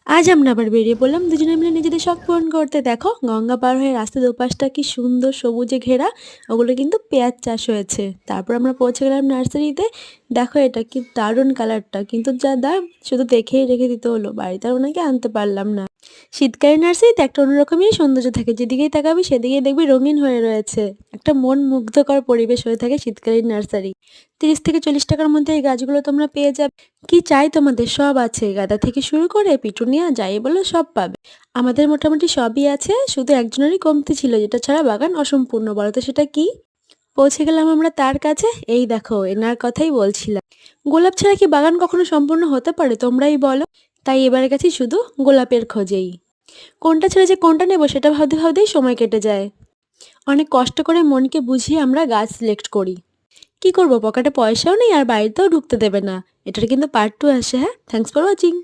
আজ আমরা আবার বেরিয়ে পড়লাম দুজনে মিলে নিজেদের শখ পূরণ করতে। দেখো গঙ্গা পার হয়ে রাস্তার দুপাশটা কি সুন্দর সবুজে ঘেরা, ওগুলো কিন্তু পেঁয়াজ চাষ হয়েছে। তারপর আমরা পৌঁছে গেলাম নার্সারিতে। দেখো এটা কি দারুণ কালারটা, কিন্তু যা দাম শুধু দেখেই রেখে দিতে হলো, বাড়িতে আর ওনাকে আনতে পারলাম না। শীতকালীন নার্সারিতে একটা অন্যরকমই সৌন্দর্য থাকে, যেদিকেই তাকাবি সেদিকেই দেখবি রঙিন হয়ে রয়েছে। একটা মন মুগ্ধকর পরিবেশ হয়ে থাকে শীতকালীন নার্সারি। 30 থেকে 40 টাকার মধ্যে এই গাছগুলো তোমরা পেয়ে যাবে। কি চাই তোমাদের, সব আছে, গাঁদা থেকে শুরু করে পিটুনিয়া যাই বলো সব পাবে। আমাদের মোটামুটি সবই আছে, শুধু একজনেরই কমতি ছিল, যেটা ছাড়া বাগান অসম্পূর্ণ। বলো তো সেটা কি? পৌঁছে গেলাম আমরা তার কাছে। এই দেখো এনার কথাই বলছিলাম, গোলাপ ছাড়া কি বাগান কখনো সম্পূর্ণ হতে পারে তোমরাই বলো। তাই এবারে গেছি শুধু গোলাপের খোঁজেই। কোনটা ছেড়ে যে কোনটা নেব সেটা ভাবতে ভাবতেই সময় কেটে যায়। অনেক কষ্ট করে মনকে বুঝিয়ে আমরা গাছ সিলেক্ট করি। কি করব, পকেটে পয়সাও নেই আর বাড়িতেও ঢুকতে দেবে না। এটার কিন্তু পার্ট 2 আসে। হ্যাঁ, থ্যাঙ্কস ফর ওয়াচিং।